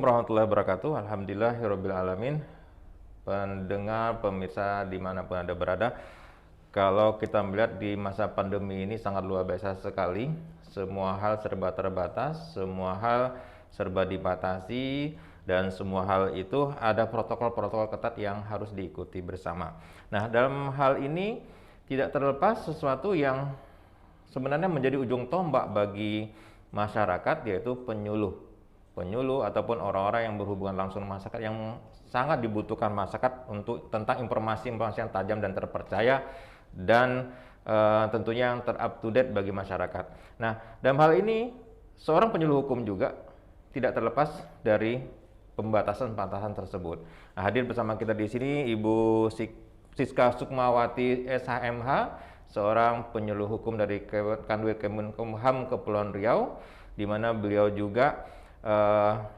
warahmatullahi wabarakatuh. Alhamdulillahirabbil alamin. Pendengar, pemirsa dimanapun Anda berada, kalau kita melihat di masa pandemi ini sangat luar biasa sekali. Semua hal serba terbatas, semua hal serba dibatasi, dan semua hal itu ada protokol-protokol ketat yang harus diikuti bersama. Nah, dalam hal ini tidak terlepas sesuatu yang sebenarnya menjadi ujung tombak bagi masyarakat, yaitu penyuluh ataupun orang-orang yang berhubungan langsung dengan masyarakat, yang sangat dibutuhkan masyarakat untuk tentang informasi-informasi yang tajam dan terpercaya dan tentunya yang ter-up to date bagi masyarakat. Nah, dalam hal ini seorang penyuluh hukum juga tidak terlepas dari pembatasan-pembatasan tersebut. Nah, hadir bersama kita di sini Ibu Siska Sukmawati SHMH, seorang penyuluh hukum dari Kanwil Kemenkumham Kepulauan Riau, di mana beliau juga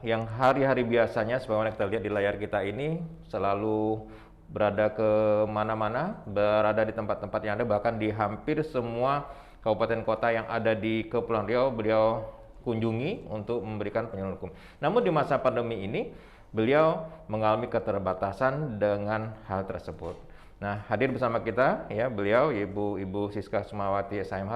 yang hari-hari biasanya sebagaimana kita lihat di layar kita ini selalu berada ke mana-mana, berada di tempat-tempat yang ada, bahkan di hampir semua kabupaten kota yang ada di Kepulauan Riau beliau kunjungi untuk memberikan penyuluhan hukum. Namun di masa pandemi ini beliau mengalami keterbatasan dengan hal tersebut. Nah, hadir bersama kita ya beliau Ibu Siska Sukmawati SHMH.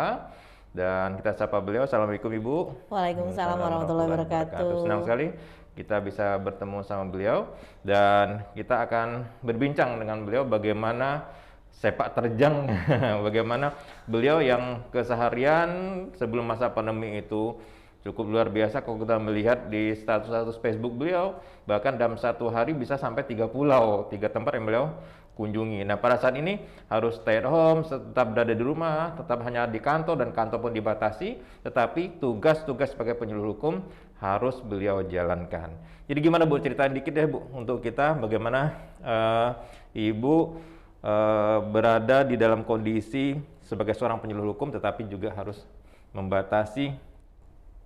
Dan kita sapa beliau. Assalamualaikum Ibu. Waalaikumsalam warahmatullahi wabarakatuh. Senang sekali kita bisa bertemu sama beliau dan kita akan berbincang dengan beliau bagaimana sepak terjang bagaimana beliau yang keseharian sebelum masa pandemi itu cukup luar biasa. Kalau kita melihat di status-status Facebook beliau, bahkan dalam satu hari bisa sampai 3 pulau, 3 tempat yang beliau kunjungi. Nah, pada saat ini harus stay at home, tetap berada di rumah, tetap hanya di kantor, dan kantor pun dibatasi, tetapi tugas-tugas sebagai penyuluh hukum harus beliau jalankan. Jadi gimana Bu, ceritain dikit deh Bu, untuk kita bagaimana Ibu berada di dalam kondisi sebagai seorang penyuluh hukum, tetapi juga harus membatasi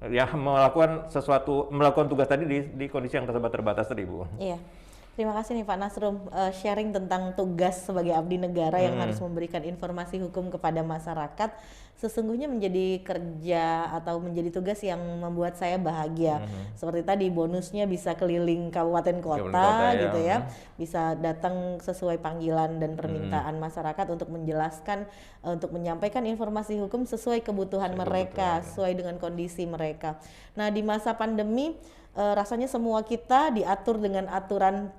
ya melakukan tugas tadi di kondisi yang terbatas tadi Bu. Iya. Terima kasih nih Pak Nasrum, sharing tentang tugas sebagai abdi negara yang harus memberikan informasi hukum kepada masyarakat sesungguhnya menjadi kerja atau menjadi tugas yang membuat saya bahagia. Seperti tadi bonusnya bisa keliling kabupaten kota gitu ya, bisa datang sesuai panggilan dan permintaan masyarakat untuk menjelaskan, untuk menyampaikan informasi hukum sesuai kebutuhan mereka, sesuai dengan kondisi mereka. Nah, di masa pandemi rasanya semua kita diatur dengan aturan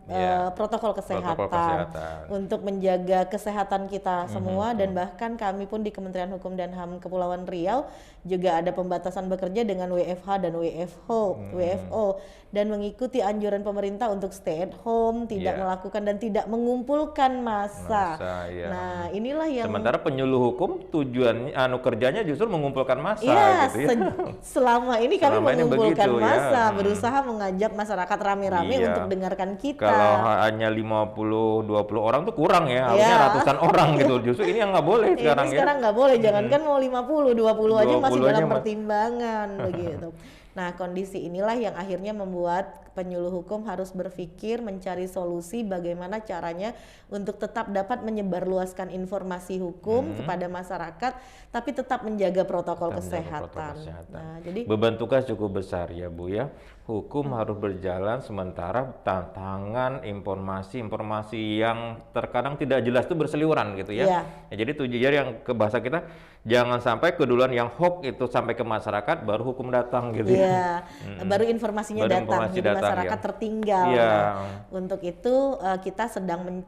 protokol kesehatan untuk menjaga kesehatan kita semua, dan bahkan kami pun di Kementerian Hukum dan HAM Kepulauan Riau juga ada pembatasan bekerja dengan WFH dan WFO dan mengikuti anjuran pemerintah untuk stay at home, tidak melakukan dan tidak mengumpulkan massa. Nah, inilah yang sementara penyuluh hukum tujuan kerjanya justru mengumpulkan massa gitu ya. Selama ini kami mengumpulkan massa, berusaha mengajak masyarakat rame-rame untuk dengarkan kita. Kalau hanya 50-20 orang tuh kurang ya, harusnya ratusan orang gitu. Justru ini yang nggak boleh sekarang ya. Sekarang nggak boleh, jangankan mau 50-20 aja masih dalam pertimbangan begitu. Nah, kondisi inilah yang akhirnya membuat penyuluh hukum harus berpikir mencari solusi bagaimana caranya untuk tetap dapat menyebarluaskan informasi hukum kepada masyarakat, tapi tetap menjaga protokol kesehatan. Nah, jadi beban tugas cukup besar ya Bu ya. Hukum harus berjalan sementara tantangan informasi yang terkadang tidak jelas itu berseliweran gitu ya. Jadi tujuan yang ke bahasa kita, jangan sampai keduluan yang hoax itu sampai ke masyarakat baru hukum datang gitu ya. Baru informasinya datang, jadi masyarakat tertinggal. Nah, untuk itu kita sedang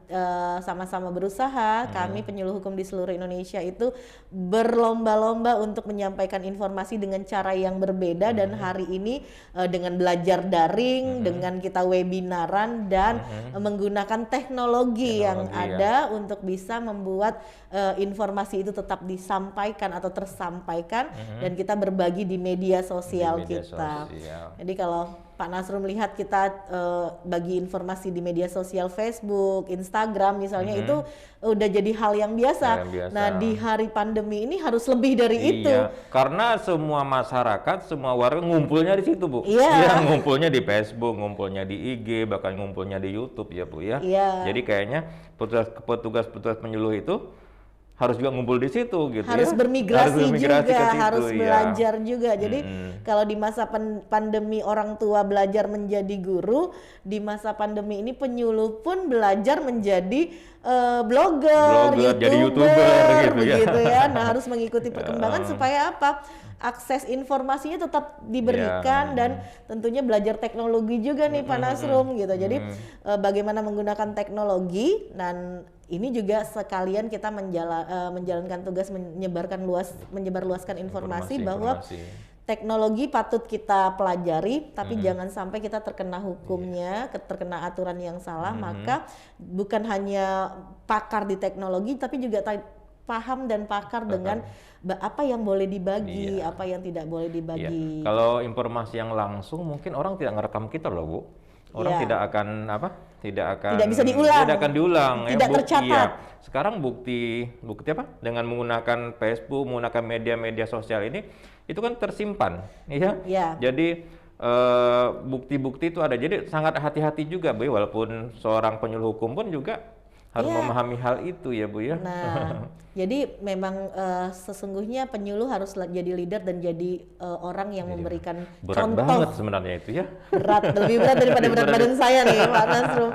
sama-sama berusaha, kami penyuluh hukum di seluruh Indonesia itu berlomba-lomba untuk menyampaikan informasi dengan cara yang berbeda, dan hari ini dengan belajar daring, dengan kita webinaran dan menggunakan teknologi yang ada untuk bisa membuat informasi itu tetap disampaikan atau tersampaikan dan kita berbagi di media sosial kita. Jadi kalau Pak Nasrum melihat kita bagi informasi di media sosial Facebook, Instagram misalnya, itu udah jadi hal yang biasa. Nah, di hari pandemi ini harus lebih dari itu. Karena semua masyarakat, semua warga ngumpulnya di situ Bu. Ngumpulnya di Facebook, ngumpulnya di IG, bahkan ngumpulnya di YouTube ya Bu ya. Jadi kayaknya petugas penyuluh itu harus juga ngumpul di situ gitu harus ya. bermigrasi juga, ke situ, harus iya. belajar juga. Jadi kalau di masa pandemi orang tua belajar menjadi guru, di masa pandemi ini penyuluh pun belajar menjadi blogger, jadi YouTuber gitu ya. begitu ya. Nah, harus mengikuti perkembangan supaya apa? Akses informasinya tetap diberikan dan tentunya belajar teknologi juga nih Pak Nasrum gitu. Jadi bagaimana menggunakan teknologi, dan ini juga sekalian kita menjalankan tugas menyebarluaskan informasi bahwa teknologi patut kita pelajari, tapi jangan sampai kita terkena hukumnya, terkena aturan yang salah. Maka bukan hanya pakar di teknologi, tapi juga paham dan pakar dengan apa yang boleh dibagi, apa yang tidak boleh dibagi. Kalau informasi yang langsung mungkin orang tidak ngerekam kita loh Bu. Orang tidak akan tidak bisa diulang, tidak akan diulang, tidak tercatat. Sekarang bukti apa? Dengan menggunakan Facebook, menggunakan media-media sosial ini, itu kan tersimpan, ya. Jadi bukti-bukti itu ada. Jadi sangat hati-hati juga Bu, walaupun seorang penyuluh hukum pun juga harus memahami hal itu ya Bu ya. Nah, jadi memang sesungguhnya penyuluh harus jadi leader dan jadi orang yang memberikan berat contoh. Banget sebenarnya itu ya. Lebih berat daripada berat badan saya nih Pak Nasrum.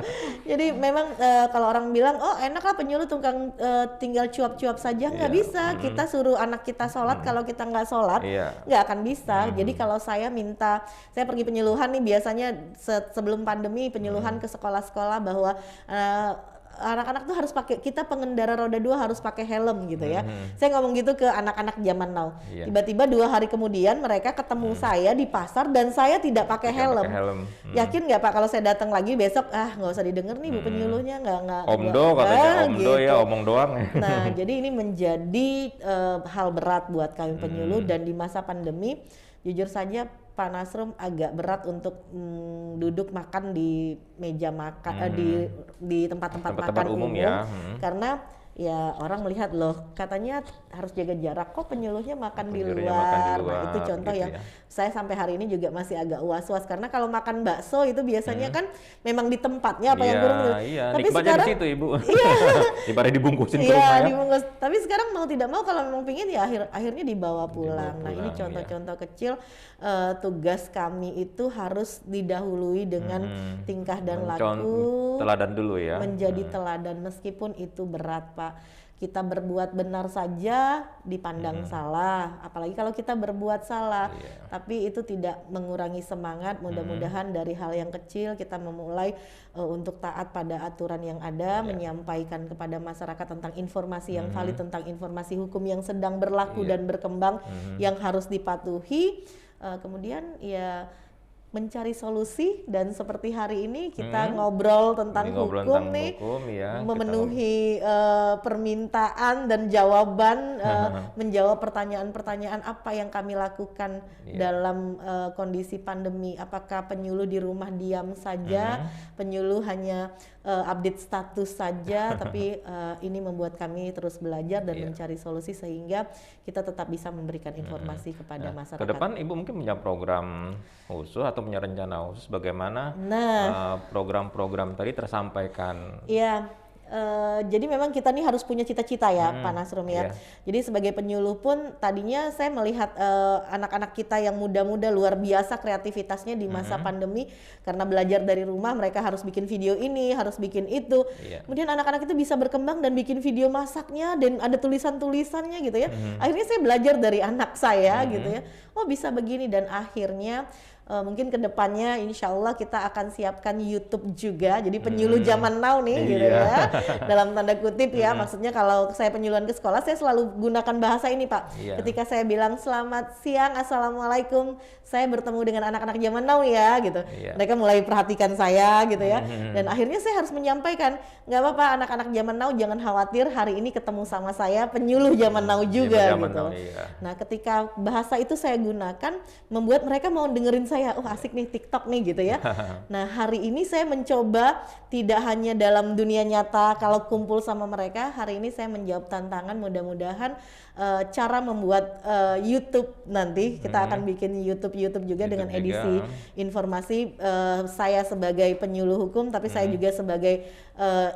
Jadi memang kalau orang bilang, oh enak lah penyuluh tukang tinggal cuap-cuap saja, nggak bisa. Kita suruh anak kita sholat, kalau kita nggak sholat nggak akan bisa. Jadi kalau saya pergi penyuluhan nih biasanya sebelum pandemi, penyuluhan ke sekolah-sekolah bahwa anak-anak tuh harus pakai, kita pengendara roda 2 harus pakai helm gitu ya. Saya ngomong gitu ke anak-anak zaman now. Tiba-tiba 2 hari kemudian mereka ketemu saya di pasar dan saya tidak pakai helm. Yakin nggak Pak kalau saya datang lagi besok, nggak usah didengar nih Bu penyuluhnya, nggak Omdo katanya, Omdo gitu. Ya omong doang. Nah jadi ini menjadi hal berat buat kami penyuluh, dan di masa pandemi jujur saja Pak Nasrum agak berat untuk duduk makan di meja makan, di tempat-tempat makan umum ya. Karena ya orang melihat loh katanya harus jaga jarak, kok penyuluhnya makan di luar. Nah itu contoh gitu yang saya sampai hari ini juga masih agak was-was, karena kalau makan bakso itu biasanya kan memang di tempatnya apa yang kurang. Tapi sekarang di situ Ibu. Daripada dibungkusin ke rumah ya. Dibungkus. Tapi sekarang mau tidak mau kalau memang pingin ya akhirnya dibawa pulang. Nah ini contoh-contoh kecil tugas kami itu harus didahului dengan tingkah dan laku, teladan dulu ya. Menjadi teladan meskipun itu berat Pak. Kita berbuat benar saja dipandang salah, apalagi kalau kita berbuat salah. Tapi itu tidak mengurangi semangat. Mudah-mudahan dari hal yang kecil kita memulai untuk taat pada aturan yang ada, menyampaikan kepada masyarakat tentang informasi yang valid, tentang informasi hukum yang sedang berlaku dan berkembang, yang harus dipatuhi. Kemudian ya mencari solusi, dan seperti hari ini kita ngobrol tentang hukum nih, memenuhi permintaan dan jawaban, menjawab pertanyaan-pertanyaan apa yang kami lakukan dalam kondisi pandemi. Apakah penyuluh di rumah diam saja, penyuluh hanya update status saja, tapi ini membuat kami terus belajar dan mencari solusi sehingga kita tetap bisa memberikan informasi kepada masyarakat. Kedepan Ibu mungkin punya program khusus atau punya rencana khusus bagaimana program-program tadi tersampaikan? Iya. Jadi memang kita nih harus punya cita-cita ya Pak Nasrum ya. Jadi sebagai penyuluh pun tadinya saya melihat anak-anak kita yang muda-muda luar biasa kreativitasnya di masa pandemi, karena belajar dari rumah mereka harus bikin video ini, harus bikin itu. Kemudian anak-anak itu bisa berkembang dan bikin video masaknya dan ada tulisan-tulisannya gitu ya. Akhirnya saya belajar dari anak saya gitu ya. Oh bisa begini, dan akhirnya mungkin kedepannya insya Allah kita akan siapkan YouTube juga, jadi penyuluh zaman now nih gitu ya, dalam tanda kutip ya. Maksudnya kalau saya penyuluhan ke sekolah, saya selalu gunakan bahasa ini Pak. Ketika saya bilang selamat siang, assalamualaikum, saya bertemu dengan anak-anak zaman now ya gitu, mereka mulai perhatikan saya gitu ya. Dan akhirnya saya harus menyampaikan, nggak apa-apa anak-anak zaman now, jangan khawatir, hari ini ketemu sama saya penyuluh zaman now juga gitu. Nah ketika bahasa itu saya gunakan, membuat mereka mau dengerin saya, oh asik nih TikTok nih gitu ya. Nah hari ini saya mencoba tidak hanya dalam dunia nyata kalau kumpul sama mereka, hari ini saya menjawab tantangan, mudah-mudahan cara membuat YouTube nanti. Kita akan bikin YouTube juga dengan edisi informasi. Saya sebagai penyuluh hukum, tapi saya juga sebagai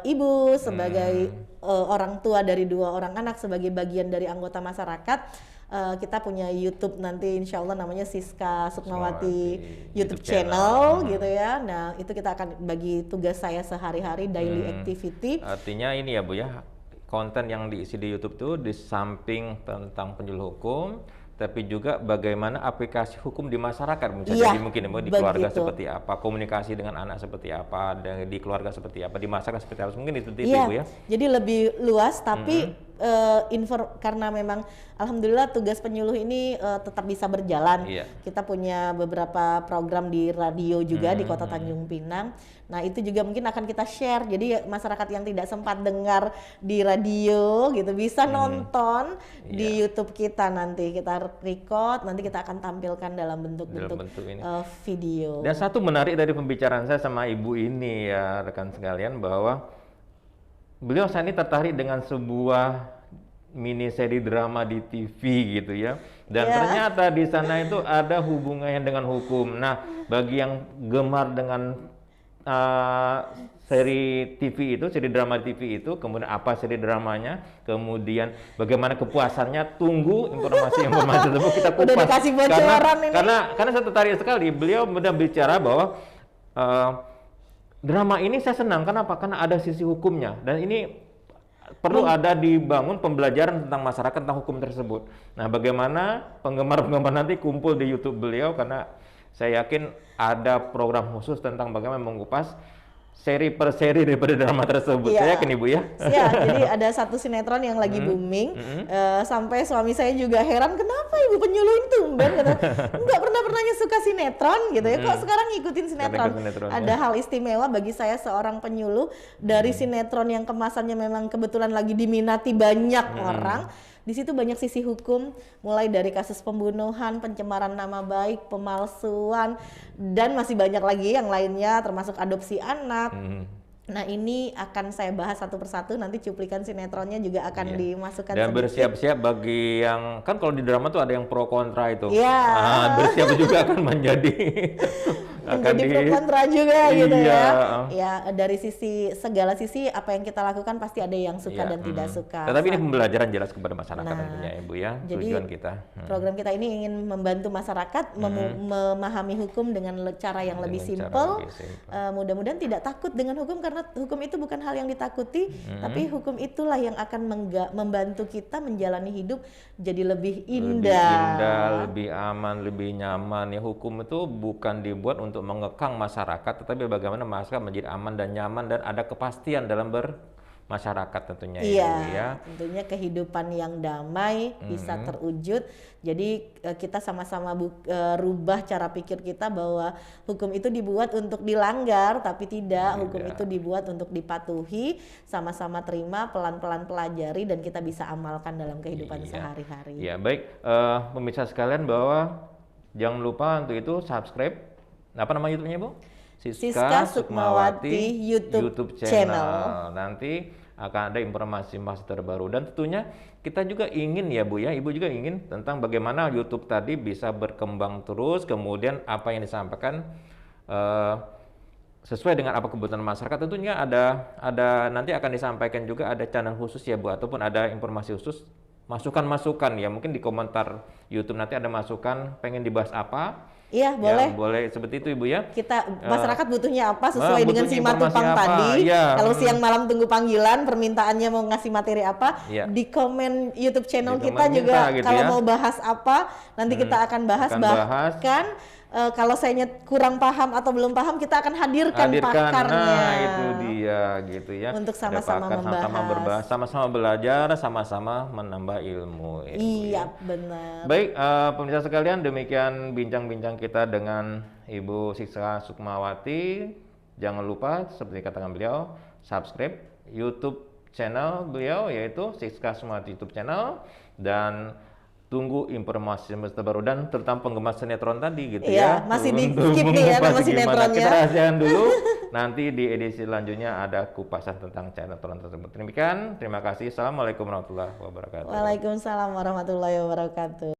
ibu, sebagai orang tua dari 2 orang anak, sebagai bagian dari anggota masyarakat. Kita punya YouTube nanti insya Allah namanya Siska Sukmawati YouTube channel gitu ya. Nah itu kita akan bagi tugas saya sehari-hari, daily activity. Artinya ini ya Bu ya, konten yang diisi di YouTube tuh di samping tentang penyuluh hukum, tapi juga bagaimana aplikasi hukum di masyarakat, jadi mungkin di keluarga seperti apa, komunikasi dengan anak seperti apa, dan di keluarga seperti apa, di masyarakat seperti apa, mungkin itu Bu ya. Jadi lebih luas, tapi karena memang alhamdulillah tugas penyuluh ini tetap bisa berjalan. Kita punya beberapa program di radio juga di Kota Tanjung Pinang. Nah itu juga mungkin akan kita share, jadi masyarakat yang tidak sempat dengar di radio gitu bisa nonton di YouTube kita, nanti kita record, nanti kita akan tampilkan dalam bentuk video. Dan satu menarik dari pembicaraan saya sama Ibu ini ya rekan sekalian, bahwa beliau saat ini tertarik dengan sebuah mini seri drama di TV gitu ya, dan ternyata di sana itu ada hubungannya dengan hukum. Nah bagi yang gemar dengan seri TV itu, seri drama TV itu, kemudian apa seri dramanya, kemudian bagaimana kepuasannya, tunggu informasi tersebut kita kupas. Udah dikasih bocoran ini. Karena saya tertarik sekali, beliau sudah bicara bahwa drama ini saya senang, kenapa? Karena ada sisi hukumnya, dan ini perlu ada dibangun pembelajaran tentang masyarakat tentang hukum tersebut. Nah bagaimana penggemar-penggemar nanti kumpul di YouTube beliau, karena saya yakin ada program khusus tentang bagaimana mengupas seri per seri daripada drama tersebut. Saya yakin Ibu ya. Jadi ada satu sinetron yang lagi booming, sampai suami saya juga heran, kenapa Ibu penyuluh itu nggak pernah suka sinetron gitu ya, kok sekarang ngikutin sinetron. Ada hal istimewa bagi saya seorang penyuluh, dari sinetron yang kemasannya memang kebetulan lagi diminati banyak orang. Di situ banyak sisi hukum, mulai dari kasus pembunuhan, pencemaran nama baik, pemalsuan, dan masih banyak lagi yang lainnya, termasuk adopsi anak. Nah ini akan saya bahas satu persatu, nanti cuplikan sinetronnya juga akan dimasukkan. Dan bersiap-siap bagi yang, kan kalau di drama tuh ada yang pro kontra itu. Bersiap juga akan menjadi pro kontra juga gitu ya. Ya dari segala sisi apa yang kita lakukan pasti ada yang suka dan tidak suka. Tetapi ini pembelajaran jelas kepada masyarakat tentunya ya Bu ya. Jadi tujuan kita. Program kita ini ingin membantu masyarakat memahami hukum dengan cara yang lebih simpel. Mudah-mudahan tidak takut dengan hukum, karena hukum itu bukan hal yang ditakuti, tapi hukum itulah yang akan membantu kita menjalani hidup jadi lebih indah, lebih aman, lebih nyaman. Ya hukum itu bukan dibuat untuk mengekang masyarakat, tetapi bagaimana masyarakat menjadi aman dan nyaman dan ada kepastian dalam masyarakat tentunya. Tentunya kehidupan yang damai bisa terwujud. Jadi kita sama-sama rubah cara pikir kita bahwa hukum itu dibuat untuk dilanggar, tapi tidak. Hukum itu dibuat untuk dipatuhi, sama-sama terima, pelan-pelan pelajari, dan kita bisa amalkan dalam kehidupan sehari-hari. Baik, pemirsa sekalian, bahwa jangan lupa untuk itu subscribe. Apa nama YouTube-nya Bu? Siska Sukmawati YouTube channel. Nanti akan ada informasi terbaru, dan tentunya kita juga ingin ya Bu ya, Ibu juga ingin tentang bagaimana YouTube tadi bisa berkembang terus, kemudian apa yang disampaikan sesuai dengan apa kebutuhan masyarakat. Tentunya ada nanti akan disampaikan juga, ada channel khusus ya Bu, ataupun ada informasi khusus, masukan-masukan ya, mungkin di komentar YouTube nanti ada masukan pengen dibahas apa. Iya, boleh. Boleh seperti itu Ibu ya. Masyarakat butuhnya apa sesuai dengan si Matupang tadi. Kalau siang malam tunggu panggilan, permintaannya mau ngasih materi apa, di komen YouTube channel kita juga gitu, kalau mau bahas apa, nanti kita akan bahas. Bahkan kalau saya kurang paham atau belum paham, kita akan hadirkan pakarnya. Nah, itu dia gitu ya. Untuk sama-sama membahas, sama-sama belajar, sama-sama menambah ilmu. Iya, benar. Baik, pemirsa sekalian, demikian bincang-bincang kita dengan Ibu Siska Sukmawati. Jangan lupa seperti katakan beliau, subscribe YouTube channel beliau, yaitu Siska Sukmawati YouTube channel, dan tunggu informasi terbaru, dan terutama penggemar sinetron tadi gitu ya. Masih di skip nih ya nama sinetronnya. Kita rahasiakan dulu. nanti di edisi selanjutnya ada kupasan tentang cairan aturan tersebut. Demikian, terima kasih. Assalamualaikum warahmatullahi wabarakatuh. Waalaikumsalam warahmatullahi wabarakatuh.